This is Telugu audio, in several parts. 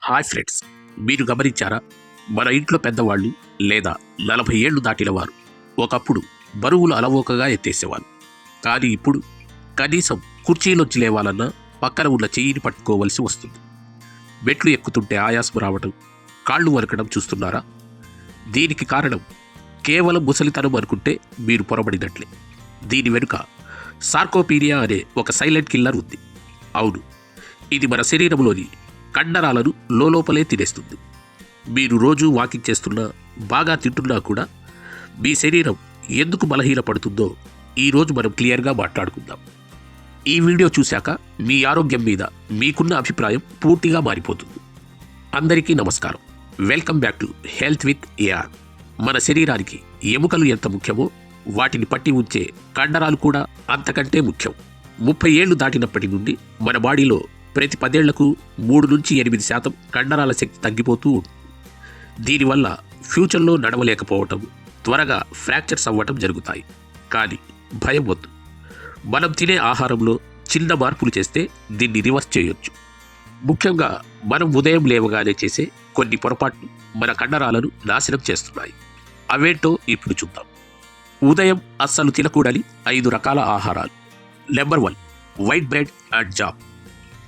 హాయ్ ఫ్రెండ్స్, మీరు గమనించారా? మన ఇంట్లో పెద్దవాళ్ళు లేదా 40 ఏళ్లు దాటిన వారు ఒకప్పుడు బరువులు అలవోకగా ఎత్తేసేవాళ్ళు. కానీ ఇప్పుడు కనీసం కుర్చీలోంచి లేవాలన్నా పక్కన ఉన్న చెయ్యిని పట్టుకోవలసి వస్తుంది. మెట్లు ఎక్కుతుంటే ఆయాసం రావడం, కాళ్ళు వరకడం చూస్తున్నారా? దీనికి కారణం కేవలం ముసలితనం అనుకుంటే మీరు పొరబడినట్లే. దీని వెనుక సార్కోపీనియా అనే ఒక సైలెంట్ కిల్లర్ ఉంది. అవును, ఇది మన శరీరంలోని కండరాలను లోపలే తినేస్తుంది. మీరు రోజు వాకింగ్ చేస్తున్నా, బాగా తింటున్నా కూడా మీ శరీరం ఎందుకు బలహీనపడుతుందో ఈరోజు మనం క్లియర్గా మాట్లాడుకుందాం. ఈ వీడియో చూశాక మీ ఆరోగ్యం మీద మీకున్న అభిప్రాయం పూర్తిగా మారిపోతుంది. అందరికీ నమస్కారం, welcome back to health with AR. మన శరీరానికి ఎముకలు ఎంత ముఖ్యమో వాటిని పట్టి ఉంచే కండరాలు కూడా అంతకంటే ముఖ్యం. 30 ఏళ్లు దాటినప్పటి నుండి మన బాడీలో ప్రతి 10 ఏళ్లకు 3 నుంచి 8% కండరాల శక్తి తగ్గిపోతూ ఉంటుంది. దీనివల్ల ఫ్యూచర్లో నడవలేకపోవటం, త్వరగా ఫ్రాక్చర్స్ అవ్వటం జరుగుతాయి. కానీ భయం వద్దు, మనం తినే ఆహారంలో చిన్న మార్పులు చేస్తే దీన్ని రివర్స్ చేయొచ్చు. ముఖ్యంగా మనం ఉదయం లేవగానే చేసే కొన్ని పొరపాట్లు మన కండరాలను నాశనం చేస్తున్నాయి. అవేంటో ఇప్పుడు చూద్దాం. ఉదయం అస్సలు తినకూడని 5 రకాల ఆహారాలు. Number 1, white bread and jam.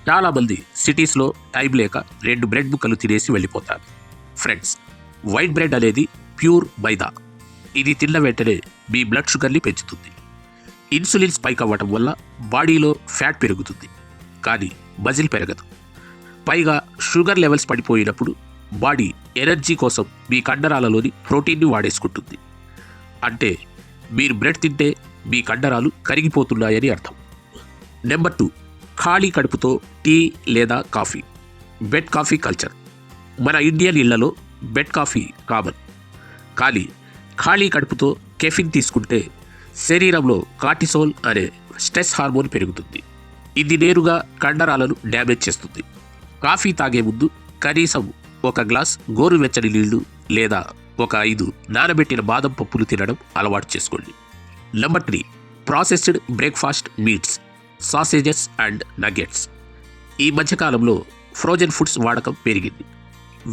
చాలామంది సిటీస్లో టైం లేక 2 బ్రెడ్ ముక్కలు తినేసి వెళ్ళిపోతారు. ఫ్రెండ్స్, వైట్ బ్రెడ్ అనేది ప్యూర్ మైదా. ఇది తిన్న వెంటనే మీ బ్లడ్ షుగర్ని పెంచుతుంది. ఇన్సులిన్ స్పైక్ అవ్వటం వల్ల బాడీలో ఫ్యాట్ పెరుగుతుంది, కానీ మజిల్ పెరగదు. పైగా షుగర్ లెవెల్స్ పడిపోయినప్పుడు బాడీ ఎనర్జీ కోసం మీ కండరాలలోని ప్రోటీన్ని వాడేసుకుంటుంది. అంటే మీరు బ్రెడ్ తింటే మీ కండరాలు కరిగిపోతున్నాయని అర్థం. నెంబర్ 2, ఖాళీ కడుపుతో టీ లేదా కాఫీ. Bed coffee culture. మన ఇండియన్ ఇళ్లలో బెడ్ కాఫీ కామన్. కానీ ఖాళీ కడుపుతో కెఫిన్ తీసుకుంటే శరీరంలో కార్టిసోల్ అనే స్ట్రెస్ హార్మోన్ పెరుగుతుంది. ఇది నేరుగా కండరాలను డ్యామేజ్ చేస్తుంది. కాఫీ తాగే ముందు కనీసం 1 గ్లాస్ గోరువెచ్చని నీళ్లు లేదా ఒక 5 నానబెట్టిన బాదం పప్పులు తినడం అలవాటు చేసుకోండి. Number 3, processed breakfast meats, sausages and nuggets. ఈ మధ్యకాలంలో ఫ్రోజన్ ఫుడ్స్ వాడకం పెరిగింది.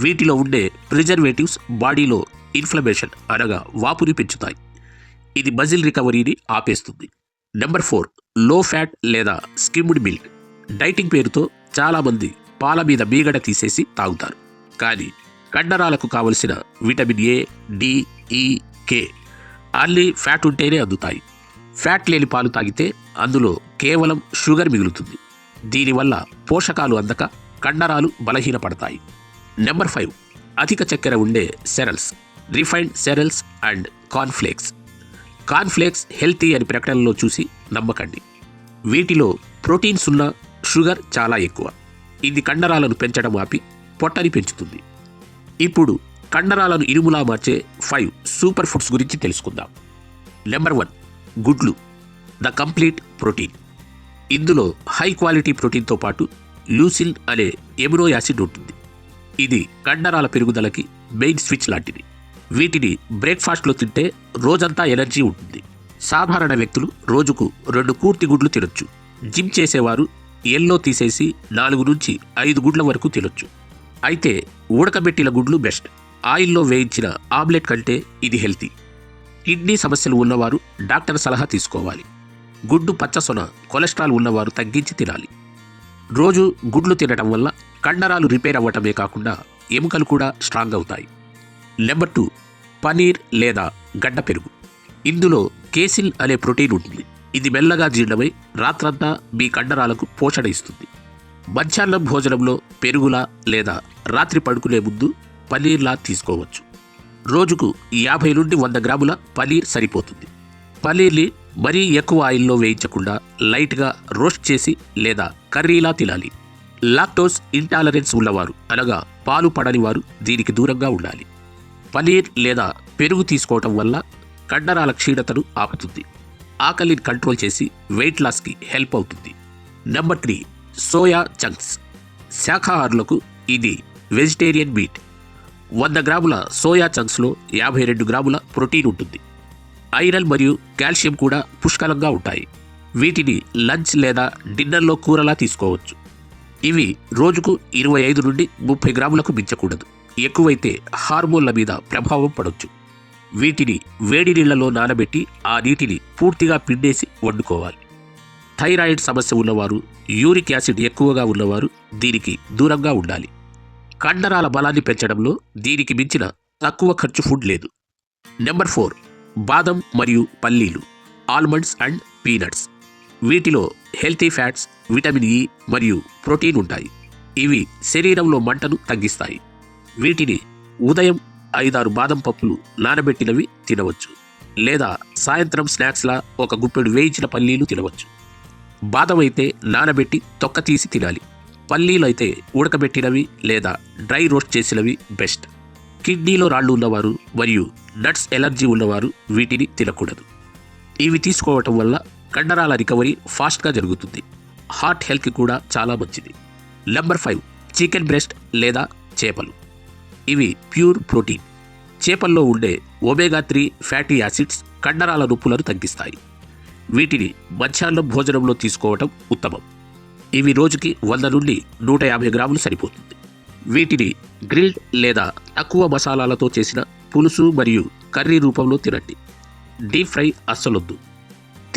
వీటిలో ఉండే ప్రిజర్వేటివ్స్ బాడీలో ఇన్ఫ్లమేషన్ అనగా వాపుని పెంచుతాయి. ఇది మజిల్ రికవరీని ఆపేస్తుంది. నెంబర్ 4, లో ఫ్యాట్ లేదా స్కిమ్డ్ మిల్క్. డైటింగ్ పేరుతో చాలామంది పాల మీద మీగడ తీసేసి తాగుతారు. కానీ కండరాలకు కావలసిన విటమిన్ ఏ, డి, ఈ, కే అన్ని ఫ్యాట్ ఉంటేనే అందుతాయి. ఫ్యాట్ లేని పాలు తాగితే అందులో కేవలం షుగర్ మిగులుతుంది. దీనివల్ల పోషకాలు అందక కండరాలు బలహీనపడతాయి. నెంబర్ 5, అధిక చక్కెర ఉండే cereals, refined cereals and cornflakes. Cornflakes healthy అని ప్రకటనలో చూసి నమ్మకండి. వీటిలో ప్రోటీన్స్ ఉన్న షుగర్ చాలా ఎక్కువ. ఇది కండరాలను పెంచడం ఆపి పొట్టని పెంచుతుంది. ఇప్పుడు కండరాలను ఇనుములా మార్చే 5 సూపర్ ఫుడ్స్ గురించి తెలుసుకుందాం. నెంబర్ 1, గుడ్లు, ద కంప్లీట్ ప్రోటీన్. ఇందులో హై క్వాలిటీ ప్రోటీన్తో పాటు ల్యూసిన్ అనే ఎమినో యాసిడ్ ఉంటుంది. ఇది కండరాల పెరుగుదలకి మెయిన్ స్విచ్ లాంటిది. వీటిని బ్రేక్ఫాస్ట్లో తింటే రోజంతా ఎనర్జీ ఉంటుంది. సాధారణ వ్యక్తులు రోజుకు 2 పూర్తి గుడ్లు తినొచ్చు. జిమ్ చేసేవారు ఎల్లో తీసేసి 4 నుంచి 5 గుడ్ల వరకు తినొచ్చు. అయితే ఉడకబెట్టిన గుడ్లు బెస్ట్. ఆయిల్లో వేయించిన ఆమ్లెట్ కంటే ఇది హెల్తీ. కిడ్నీ సమస్యలు ఉన్నవారు డాక్టర్ సలహా తీసుకోవాలి. గుడ్డు పచ్చసొన కొలెస్ట్రాల్ ఉన్నవారు తగ్గించి తినాలి. రోజు గుడ్లు తినడం వల్ల కండరాలు రిపేర్ అవ్వటమే కాకుండా ఎముకలు కూడా స్ట్రాంగ్ అవుతాయి. నెంబర్ 2, పనీర్ లేదా గడ్డ పెరుగు. ఇందులో కేసిన్ అనే ప్రోటీన్ ఉంటుంది. ఇది మెల్లగా జీర్ణమై రాత్రంతా మీ కండరాలకు పోషణ ఇస్తుంది. మధ్యాహ్నం భోజనంలో పెరుగులా లేదా రాత్రి పడుకునే ముందు పనీర్లా తీసుకోవచ్చు. రోజుకు 50 నుండి 100 గ్రాముల పనీర్ సరిపోతుంది. పనీర్ని మరీ ఎక్కువ ఆయిల్లో వేయించకుండా లైట్గా రోస్ట్ చేసి లేదా కర్రీలా తినాలి. లాక్టోస్ ఇంటాలరెన్స్ ఉన్నవారు అనగా పాలు పడని వారు దీనికి దూరంగా ఉండాలి. పనీర్ లేదా పెరుగు తీసుకోవటం వల్ల కండరాల క్షీణతను ఆపుతుంది. ఆకలిని కంట్రోల్ చేసి వెయిట్ లాస్కి హెల్ప్ అవుతుంది. Number 3, soya chunks. శాఖాహారులకు ఇది వెజిటేరియన్ మీట్. 100 గ్రాముల సోయా చంక్స్లో 52 గ్రాముల ప్రోటీన్ ఉంటుంది. ఐరన్ మరియు కాల్షియం కూడా పుష్కలంగా ఉంటాయి. వీటిని లంచ్ లేదా డిన్నర్లో కూరలా తీసుకోవచ్చు. ఇవి రోజుకు 25 నుండి 30 గ్రాములకు మించకూడదు. ఎక్కువైతే హార్మోన్ల మీద ప్రభావం పడవచ్చు. వీటిని వేడి నీళ్లలో నానబెట్టి ఆ నీటిని పూర్తిగా పిండేసి వండుకోవాలి. థైరాయిడ్ సమస్య ఉన్నవారు, యూరిక్ యాసిడ్ ఎక్కువగా ఉన్నవారు దీనికి దూరంగా ఉండాలి. కండరాల బలాన్ని పెంచడంలో దీనికి మించిన తక్కువ ఖర్చు ఫుడ్ లేదు. నెంబర్ 4, బాదం మరియు పల్లీలు, ఆల్మండ్స్ అండ్ పీనట్స్. వీటిలో హెల్తీ ఫ్యాట్స్, విటమిన్ ఇ మరియు ప్రోటీన్ ఉంటాయి. ఇవి శరీరంలో మంటను తగ్గిస్తాయి. వీటిని ఉదయం 5-6 బాదం పప్పులు నానబెట్టినవి తినవచ్చు, లేదా సాయంత్రం స్నాక్స్లా ఒక గుప్పెడు వేయించిన పల్లీలు తినవచ్చు. బాదం అయితే నానబెట్టి తొక్క తీసి తినాలి. పల్లీలు అయితే ఉడకబెట్టినవి లేదా డ్రై రోస్ట్ చేసినవి బెస్ట్. కిడ్నీలో రాళ్ళు ఉన్నవారు మరియు నట్స్ ఎలర్జీ ఉన్నవారు వీటిని తినకూడదు. ఇవి తీసుకోవటం వల్ల కండరాల రికవరీ ఫాస్ట్గా జరుగుతుంది. హార్ట్ హెల్త్కి కూడా చాలా మంచిది. నెంబర్ 5, చికెన్ బ్రెస్ట్ లేదా చేపలు. ఇవి ప్యూర్ ప్రోటీన్. చేపల్లో ఉండే ఒమేగా 3 ఫ్యాటీ యాసిడ్స్ కండరాల నొప్పులను తగ్గిస్తాయి. వీటిని మధ్యాహ్నం భోజనంలో తీసుకోవటం ఉత్తమం. ఇవి రోజుకి 100 నుండి 150 గ్రాములు సరిపోతుంది. వీటిని గ్రిల్డ్ లేదా తక్కువ మసాలాలతో చేసిన పులుసు మరియు కర్రీ రూపంలో తినండి. డీప్ ఫ్రై అస్సలొద్దు.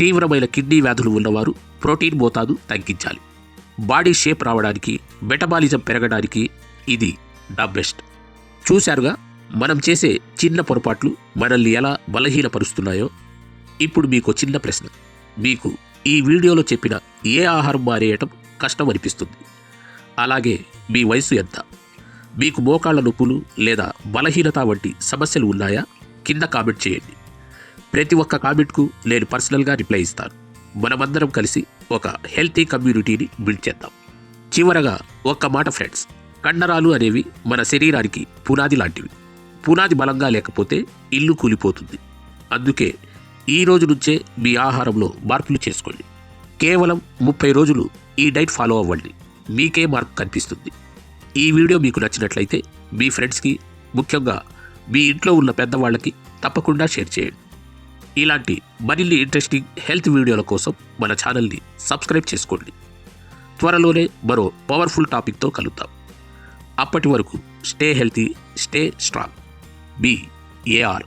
తీవ్రమైన కిడ్నీ వ్యాధులు ఉన్నవారు ప్రోటీన్ మోతాదు తగ్గించాలి. బాడీ షేప్ రావడానికి, మెటబాలిజం పెరగడానికి ఇది ద బెస్ట్. చూశారుగా, మనం చేసే చిన్న పొరపాట్లు మనల్ని ఎలా బలహీనపరుస్తున్నాయో. ఇప్పుడు మీకు చిన్న ప్రశ్న. మీకు ఈ వీడియోలో చెప్పిన ఏ ఆహారం మానేయటం కష్టం అనిపిస్తుంది? అలాగే మీ వయసు ఎంత? మీకు మోకాళ్ళ నొప్పులు లేదా బలహీనత వంటి సమస్యలు ఉన్నాయా? కింద కామెంట్ చేయండి. ప్రతి ఒక్క కామెంట్కు నేను పర్సనల్గా రిప్లై ఇస్తాను. మనమందరం కలిసి ఒక హెల్తీ కమ్యూనిటీని బిల్డ్ చేద్దాం. చివరగా ఒక్క మాట ఫ్రెండ్స్, కండరాలు అనేవి మన శరీరానికి పునాది లాంటివి. పునాది బలంగా లేకపోతే ఇల్లు కూలిపోతుంది. అందుకే ఈ రోజు నుంచే మీ ఆహారంలో మార్పులు చేసుకోండి. కేవలం 30 రోజులు ఈ డైట్ ఫాలో అవ్వండి. మీకే మార్పు కనిపిస్తుంది. ఈ వీడియో మీకు నచ్చినట్లయితే మీ ఫ్రెండ్స్కి, ముఖ్యంగా మీ ఇంట్లో ఉన్న పెద్దవాళ్ళకి తప్పకుండా షేర్ చేయండి. ఇలాంటి మరిన్ని ఇంట్రెస్టింగ్ హెల్త్ వీడియోల కోసం మన ఛానల్ని సబ్స్క్రైబ్ చేసుకోండి. త్వరలోనే మరో పవర్ఫుల్ టాపిక్తో కలుద్దాం. అప్పటి వరకు stay healthy, stay strong. Be AR.